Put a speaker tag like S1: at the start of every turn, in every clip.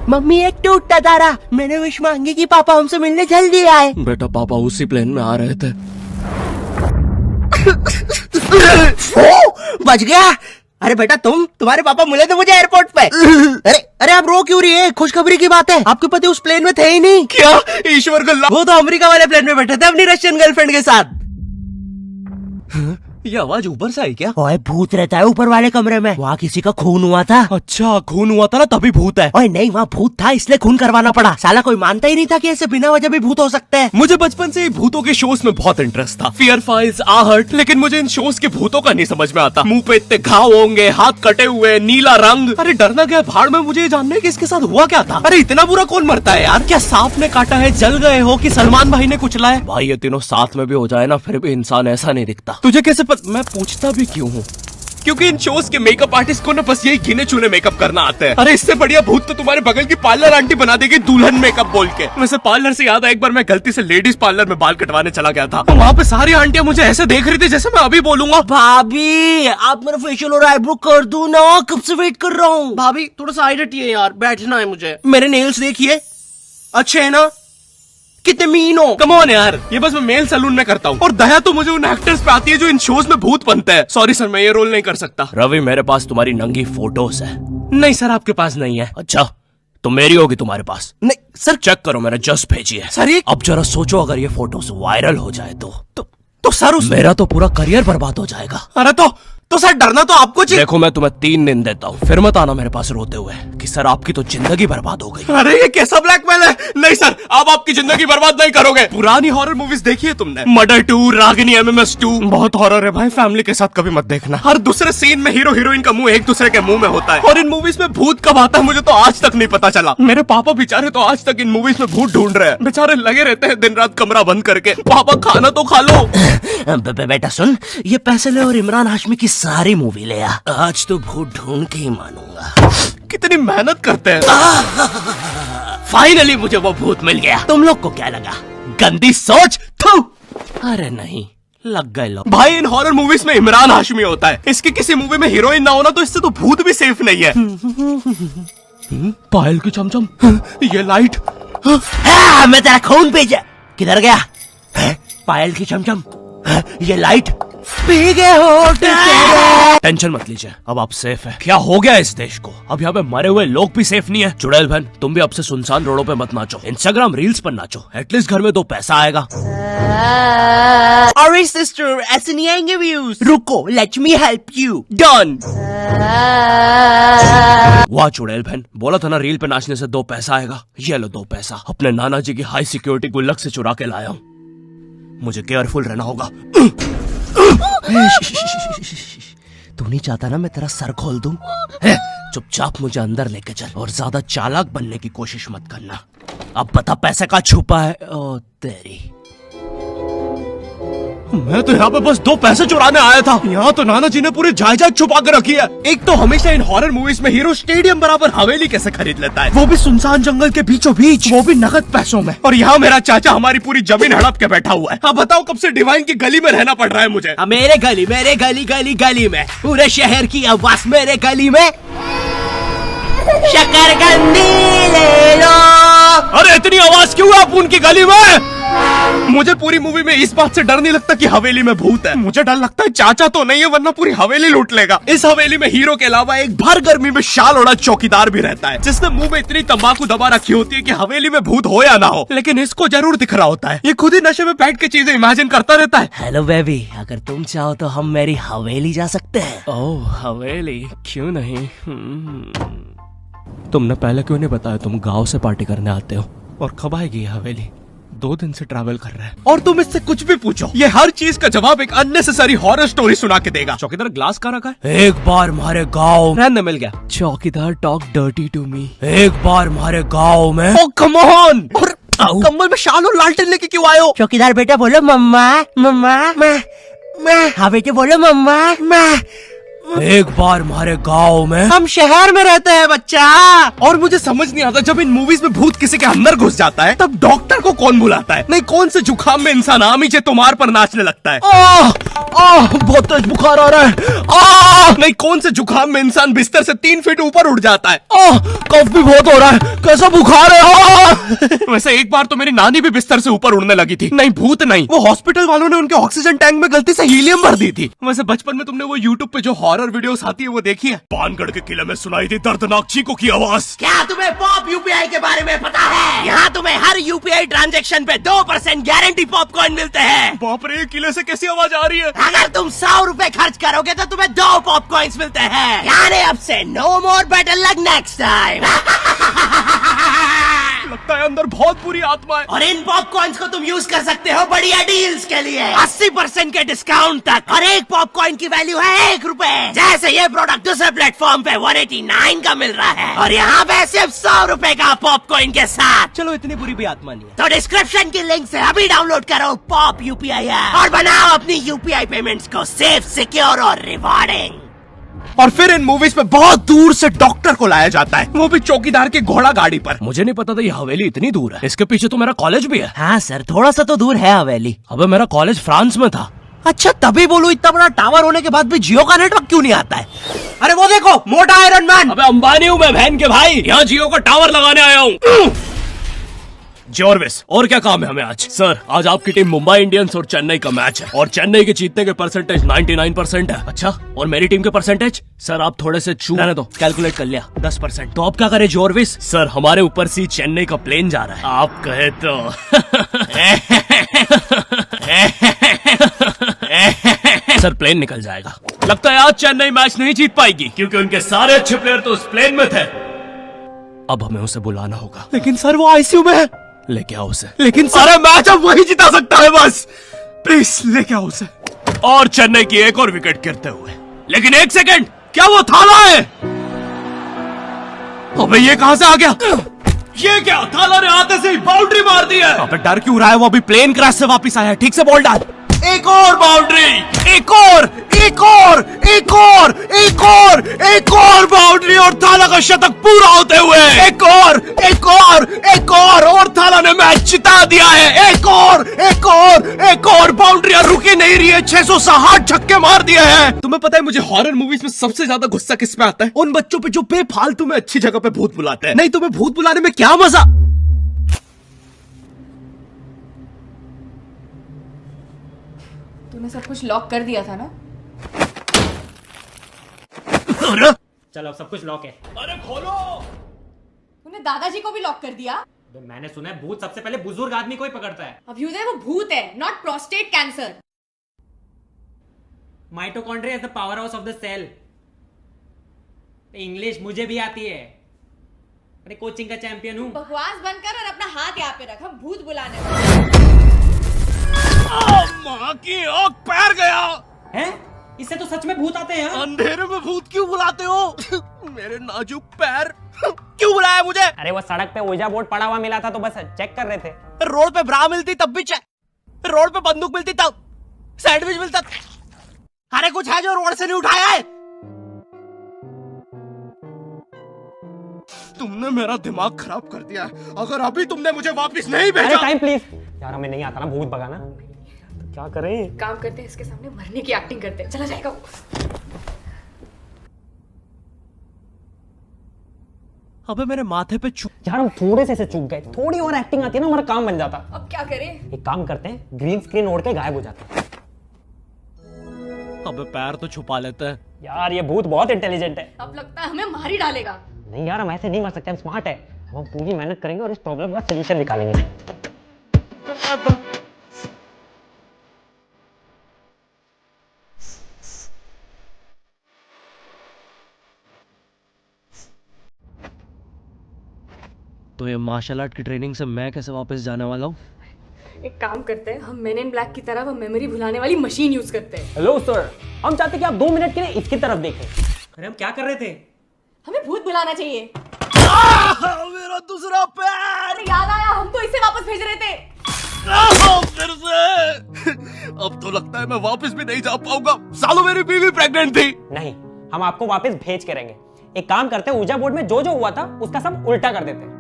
S1: Mummy एक टूटता तारा, मैंने विश मांगी कि पापा हमसे मिलने जल्दी आए।
S2: बेटा पापा उसी प्लेन में आ रहे थे।
S1: बच गया। अरे बेटा तुम्हारे पापा मिले थे मुझे एयरपोर्ट पे। अरे आप रो क्यों रही है? खुशखबरी की बात है, आपके पति उस प्लेन में थे ही नहीं।
S2: क्या? ईश्वर को
S1: वो तो अमेरिका वाले प्लेन में बैठे थे अपनी रशियन गर्लफ्रेंड के साथ।
S2: ये आवाज ऊपर से आई क्या?
S1: ओए भूत रहता है ऊपर वाले कमरे में, वहाँ किसी का खून हुआ था।
S2: अच्छा खून हुआ था ना तभी भूत है।
S1: ओए नहीं, वहाँ भूत था इसलिए खून करवाना पड़ा। साला कोई मानता ही नहीं था कि ऐसे बिना वजह भी भूत हो सकते हैं।
S2: मुझे बचपन से ही भूतों के शोज में बहुत इंटरेस्ट था, फियर फाइल्स, आहट, लेकिन मुझे इन शोज के भूतों का नहीं समझ में आता। मुंह पे इतने घाव होंगे, हाथ कटे हुए, नीला रंग। अरे डरना क्या भाड़ में, मुझे ये जानना है कि इसके साथ हुआ क्या था। अरे इतना बुरा कौन मरता है यार? क्या सांप ने काटा है, जल गए हो कि सलमान भाई ने कुचला है? भाई ये तीनों साथ में भी हो जाए ना फिर भी इंसान ऐसा नहीं दिखता। तुझे कैसे मैं पूछता भी क्यों हूँ? क्योंकि इन शोज के मेकअप आर्टिस्ट को ना बस यही गिने चुने मेकअप करना आता है। अरे इससे बढ़िया भूत तो तुम्हारे बगल की पार्लर आंटी बना देगी दुल्हन मेकअप बोल के। वैसे पार्लर से याद है, एक बार मैं गलती से लेडीज पार्लर में बाल कटवाने चला गया था, तो वहाँ पे सारी आंटियां मुझे ऐसे देख रही थी जैसे मैं अभी बोलूंगा
S1: भाभी आप मेरा फेशियल और आईब्रो कर दो ना, कब से वेट कर रहा हूँ।
S2: भाभी थोड़ा सा साइड हटिए यार, बैठना है मुझे।
S1: मेरे नेल्स देखिए, अच्छे है ना? कितने मीन हो।
S2: कम ऑन यार, ये बस मैं मेल सैलून में करता हूँ। और दया तो मुझे उन एक्टर्स पे आती है जो इन शोज में भूत बनते हैं। सॉरी सर, मैं ये रोल नहीं कर सकता। रवि मेरे पास तुम्हारी नंगी फोटोज है। नहीं सर आपके पास नहीं है। अच्छा तो मेरी होगी तुम्हारे पास?
S1: नहीं सर।
S2: चेक करो, मैंने जस्ट भेजी है।
S1: सर ये
S2: अब जरा सोचो, अगर ये फोटोज वायरल हो जाए तो सर मेरा तो पूरा करियर बर्बाद हो जाएगा।
S1: अरे तो सर डरना तो आपको चाहिए।
S2: देखो मैं तुम्हें 3 दिन देता हूँ, फिर मत आना मेरे पास रोते हुए कि सर आपकी तो जिंदगी बर्बाद हो गई।
S1: अरे ये कैसा ब्लैकमेल है? नहीं सर, आप आपकी जिंदगी बर्बाद नहीं करोगे।
S2: पुरानी हॉरर मूवीज देखी है तुमने? मर्डर 2, रागिनी, MMS 2, बहुत हॉरर है भाई, फैमिली के साथ कभी मत देखना। हर दूसरे सीन में हीरो हीरोइन का मुंह एक दूसरे के मुंह में होता है। और इन मूवीज में भूत कब आता है मुझे तो आज तक नहीं पता चला। मेरे पापा बेचारे तो आज तक इन मूवीज में भूत ढूंढ रहे हैं। बेचारे लगे रहते हैं दिन रात कमरा बंद करके। पापा खाना तो खा लो।
S1: बेटा सुन, ये पैसे ले और इमरान हाशमी की सारी मूवी ले आ। आज तो भूत ढूंढ के ही मानूंगा।
S2: कितनी मेहनत करते हैं। फाइनली मुझे वो भूत मिल गया।
S1: तुम लोग को क्या लगा?
S2: गंदी सोच। थू।
S1: अरे नहीं, लग गए लोग।
S2: भाई इन हॉरर मूवीज में इमरान हाशमी होता है, इसकी किसी मूवी में हीरोइन ना होना तो इससे तो भूत भी सेफ नहीं है। पायल की चमचम, ये लाइट।
S1: मैं तेरा खून भेजा। किधर गया? पायल की चमचम, ये लाइट पी गए हो।
S2: टेंशन मत लीजिए, अब आप सेफ है। क्या हो गया इस देश को? अब यहाँ पे मरे हुए लोग भी सेफ नहीं है। चुड़ैल बहन तुम भी अब से सुनसान रोडों पे मत नाचो, इंस्टाग्राम रील्स पर नाचो, एटलीस्ट घर में 2 पैसा आएगा।
S1: अरे सिस्टर ऐसे नहीं आएंगे व्यूज। रुको, let me help you.
S2: Done. वाह चुड़ैल बहन, बोला था ना रील पे नाचने से 2 पैसा आएगा। ये लो 2 पैसा, अपने नाना जी की हाई सिक्योरिटी गुल्लक से चुरा के लाया हूँ। मुझे केयरफुल रहना होगा।
S1: तू नहीं चाहता ना मैं तेरा सर खोल दूं?
S2: चुपचाप मुझे अंदर लेके चल और ज्यादा चालाक बनने की कोशिश मत करना। अब बता पैसे का छुपा है। ओ तेरी, मैं तो यहाँ पे बस 2 पैसे चुराने आया था। यहाँ तो नाना जी ने पूरी जायदाद छुपा कर रखी है। एक तो हमेशा इन हॉरर मूवीज में हीरो स्टेडियम बराबर हवेली कैसे खरीद लेता है, वो भी सुनसान जंगल के बीचों बीच, वो भी नगद पैसों में। और यहाँ मेरा चाचा हमारी पूरी जमीन हड़प के बैठा हुआ है। अब बताओ कब से डिवाइन की गली में रहना पड़ रहा है मुझे।
S1: मेरे गली में पूरे शहर की आवाज मेरे गली में। शकरकंदी ले लो।
S2: अरे इतनी आवाज क्यों है आप उनकी गली में? मुझे पूरी मूवी में इस बात से डर नहीं लगता कि हवेली में भूत है, मुझे डर लगता है चाचा तो नहीं है वरना पूरी हवेली लूट लेगा। इस हवेली में हीरो के अलावा एक भर गर्मी में शाल ओढ़ा चौकीदार भी रहता है, जिसने मुंह में इतनी तंबाकू दबा रखी होती है कि हवेली में भूत हो या ना हो, लेकिन इसको जरूर दिख रहा होता है। ये खुद ही नशे में बैठ के चीजें इमेजिन करता रहता है।
S1: हेलो बेबी, अगर तुम चाहो तो हम मेरी हवेली जा सकते हैं।
S2: ओह हवेली, क्यों नहीं? तुमने पहले क्यों नहीं बताया तुम गाँव से पार्टी करने आते हो? और कब आएगी ये हवेली? 2 दिन से ट्रैवल कर रहा है और तुम इससे कुछ भी पूछो, ये हर चीज का जवाब एक अननेसेसरी हॉरर स्टोरी सुना के देगा। चौकीदार ग्लास कहाँ रखा है? एक बार हमारे गाँव रहने मिल गया। चौकीदार टॉक डर्टी टू मी। एक बार हमारे गाँव में। ओह कम ऑन। कंबल में शाल और लालटेन लेके क्यों आए हो?
S1: चौकीदार बेटा बोलो मम्मा मम्मा। मैं। हाँ बेटे बोलो मम्मा।
S2: एक बार हमारे गांव में
S1: हम शहर में रहते हैं बच्चा।
S2: और मुझे समझ नहीं आता, जब इन मूवीज में भूत किसी के अंदर घुस जाता है तब डॉक्टर को कौन बुलाता है? नहीं, कौन से जुकाम में इंसान आमीचे तुम्हार पर नाचने लगता है? बहुत तेज बुखार आ रहा है। नहीं, कौन से जुकाम में इंसान बिस्तर से 3 फीट ऊपर उठ जाता है? कफ भी बहुत हो रहा है, कैसा बुखार है? वैसे एक बार तो मेरी नानी भी बिस्तर से ऊपर उड़ने लगी थी। नहीं, भूत नहीं, वो हॉस्पिटल वालों ने उनके ऑक्सीजन टैंक में गलती से हीलियम भर दी थी। वैसे बचपन में तुमने वो यूट्यूब पे जो हॉरर वीडियोस आती है वो देखी है? पानगढ़ के किले में सुनाई थी दर्दनाक चीखों की आवाज।
S1: क्या तुम्हें पॉप यूपीआई के बारे में पता है? यहाँ तुम्हें हर यूपीआई ट्रांजैक्शन पे 2% गारंटी पॉपकॉर्न मिलते हैं।
S2: बाप रे, किले से कैसी आवाज आ रही है?
S1: अगर तुम 100 रुपए खर्च करोगे तो तुम्हें 2 पॉपकॉर्न्स मिलते हैं। यानी अब से no more better luck next time.
S2: लगता है अंदर बहुत बुरी आत्मा है।
S1: और इन पॉपकॉर्न्स को तुम यूज कर सकते हो बढ़िया डील्स के लिए, 80% के डिस्काउंट तक। और एक पॉपकॉर्न की वैल्यू है 1 रुपए। जैसे ये प्रोडक्ट दूसरे प्लेटफॉर्म पे 189 का मिल रहा है और यहाँ पे सिर्फ 100 रुपए का पॉपकॉर्न के साथ।
S2: चलो, इतनी बुरी भी आत्मा नहीं है।
S1: तो डिस्क्रिप्शन की लिंक से अभी डाउनलोड करो पॉप यूपीआई ऐप और बनाओ अपनी यूपीआई पेमेंट्स को सेफ, सिक्योर और रिवॉर्डिंग।
S2: और फिर इन मूवीज में बहुत दूर से डॉक्टर को लाया जाता है, वो भी चौकीदार की घोड़ा गाड़ी पर। मुझे नहीं पता था ये हवेली इतनी दूर है। इसके पीछे तो मेरा कॉलेज भी है।
S1: हाँ सर, थोड़ा सा तो दूर है हवेली।
S2: अबे, मेरा कॉलेज फ्रांस में था।
S1: अच्छा, तभी बोलूं इतना बड़ा टावर होने के बाद भी जियो का नेटवर्क क्यों नहीं आता है? अरे वो देखो, मोटा आयरन मैन।
S2: अबे अंबानी हूँ मैं बहन के भाई, यहाँ जियो का टावर लगाने आया हूँ। जॉर्विस, और क्या काम है हमें आज? सर, आज आपकी टीम मुंबई इंडियंस और चेन्नई का मैच है और चेन्नई के जीतने के परसेंटेज 99% है। अच्छा, और मेरी टीम के परसेंटेज? सर, आप थोड़े से रहने दो, कैलकुलेट कर लिया, 10%। तो आप क्या करें जॉर्विस? सर, हमारे ऊपर से चेन्नई का प्लेन जा रहा है। आप कहे तो सर, प्लेन निकल जाएगा। लगता है आज चेन्नई मैच नहीं जीत पाएगी क्योंकि उनके सारे अच्छे प्लेयर तो उस प्लेन में थे। अब हमें उसे बुलाना होगा।
S1: लेकिन सर, वो आईसीयू में है।
S2: लेके आओ उसे। लेकिन सारा मैच अब वही जिता सकता है, बस प्लीज लेके आओ उसे। और चेन्नई की एक और विकेट गिरते हुए। लेकिन 1 सेकंड, क्या वो थाला है? अबे, ये कहां से आ गया? ये क्या? थाला ने आते से ही बाउंड्री मार दी है। अबे, डर क्यों रहा है? वो अभी प्लेन क्रैश से वापस आया है। ठीक से बॉल डाल। एक और बाउंड्री, एक और, एक और, एक और, एक और, एक और बाउंड्री और थाला का शतक पूरा होते हुए एक और, एक और, एक और थाला ने मैच जिता दिया है। एक और, एक और, एक और बाउंड्री रुकी नहीं रही है। 660 छक्के मार दिए हैं। तुम्हें पता है मुझे हॉरर मूवीज में सबसे ज्यादा गुस्सा किस पे आता है? उन बच्चों पे जो बेफालतू में अच्छी जगह पे भूत बुलाते हैं। नहीं, तुम्हें भूत बुलाने में क्या मजा?
S3: तूने सब कुछ लॉक कर दिया था ना?
S4: चलो, अब सब कुछ लॉक है।
S2: अरे खोलो।
S3: तूने दादाजी को भी लॉक कर दिया?
S4: मैंने सुना है भूत सबसे पहले बुजुर्ग आदमी को ही पकड़ता है।
S3: अभ्युदय, वो भूत है, not prostate cancer.
S4: Mitochondria is the power house of the cell. English मुझे भी आती है, अरे कोचिंग का चैंपियन हूँ।
S3: बकवास बंद कर और अपना हाथ यहाँ पे रख, हम भूत बुलाने वाले।
S2: माँ की आँख पैर गया।
S4: हैं? इससे तो सच में भूत आते हैं।
S2: अंधेरे में भूत क्यों बुलाते हो? मेरे नाजुक पैर। क्यों बुलाया मुझे?
S4: अरे वो सड़क पे ओजा बोर्ड पड़ा हुआ मिला था तो बस चेक कर रहे थे।
S1: रोड पे ब्रा मिलती तब भी चेक, रोड पे बंदूक मिलती तब, सैंडविच मिलता। अरे कुछ है जो रोड से नहीं उठाया है?
S2: तुमने मेरा दिमाग खराब कर दिया है। अगर अभी तुमने मुझे वापस नहीं भेजा।
S4: टाइम प्लीज यार, हमें नहीं आता ना भूत भगाना, तो क्या करें?
S3: काम करते हैं, इसके सामने मरने की एक्टिंग करते हैं। चला जाएगा वो।
S1: अबे, मेरे माथे पे
S4: यार हम थोड़े से चूक गए, थोड़ी और एक्टिंग आती है ना, हमारा काम बन जाता।
S3: अब क्या करें?
S4: एक काम करते हैं, ग्रीन स्क्रीन ओढ़ के गायब हो जाते हैं।
S2: अबे, पैर तो छुपा लेते हैं।
S4: यार ये भूत बहुत इंटेलिजेंट है।
S3: अब लगता है हमें मार ही डालेगा।
S4: नहीं यार, हम ऐसे नहीं मर सकते, हम स्मार्ट है। हम पूरी मेहनत करेंगे और इस प्रॉब्लम का सलूशन निकालेंगे।
S1: तो ये मार्शल आर्ट की ट्रेनिंग से मैं कैसे वापस जाने वाला हूँ?
S3: एक काम करते हैं, हम मेन इन ब्लैक की तरह वो मेमोरी भुलाने वाली मशीन यूज करते हैं।
S4: हेलो सर, हम चाहते कि आप 2 मिनट के लिए इसकी तरफ देखें। अरे हम क्या कर रहे थे?
S3: हमें भूत बुलाना चाहिए।
S2: मेरा दूसरा पैर।
S3: अरे याद आया, हम तो इसे वापस भेज रहे थे।
S2: फिर से। अब तो लगता है मैं वापस भी नहीं जा पाऊंगा। सालों मेरी बीवी प्रेग्नेंट थी।
S4: नहीं, हम आपको वापस भेज के रहेंगे। एक काम करते हैं, ऊर्जा बोर्ड में जो जो हुआ था उसका सब उल्टा कर देते हैं।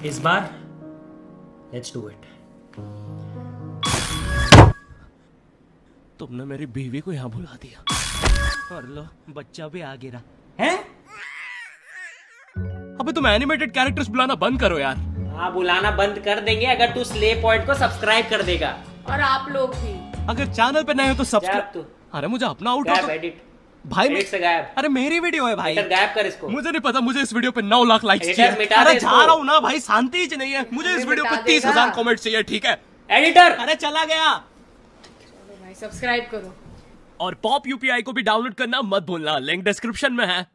S5: इस बार लेट्स डू इट।
S2: तुमने मेरी बीवी को यहाँ बुला दिया और लो बच्चा भी आ गिरा
S5: हैं?
S2: अबे तुम एनिमेटेड कैरेक्टर्स बुलाना बंद करो यार।
S5: हाँ, बुलाना बंद कर देंगे अगर तू स्ले पॉइंट को सब्सक्राइब कर देगा।
S3: और आप लोग भी।
S2: अगर चैनल पे नए हो तो
S5: गायब
S2: सब्सक्राइब।
S5: तू।
S2: अरे मुझे अपना आउट
S5: गायब एडिट।
S2: भाई
S5: एडिट से गायब।
S2: अरे मेरी वीडियो है भाई।
S5: एडिटर गायब कर इसको।
S2: मुझे नहीं पता, मुझे इस वीडियो पे 9 लाख लाइक्स
S5: एडिटर
S2: चाहिए।
S5: मिटा
S2: अरे
S5: दे
S2: जा
S5: इसको।
S2: रहा हूँ ना भाई, शांति ही नहीं है। मुझे इस वीडियो पे
S3: मिटा
S2: 30,000
S3: देगा।
S2: कमेंट चाहिए, ठीक है?
S5: एडिटर।
S2: अरे चला गया।
S3: भाई सब्सक्राइब करो।
S2: और पॉप यूपीआई को भी डाउनलोड करना मत भूलना, लिंक डिस्क्रिप्शन में है।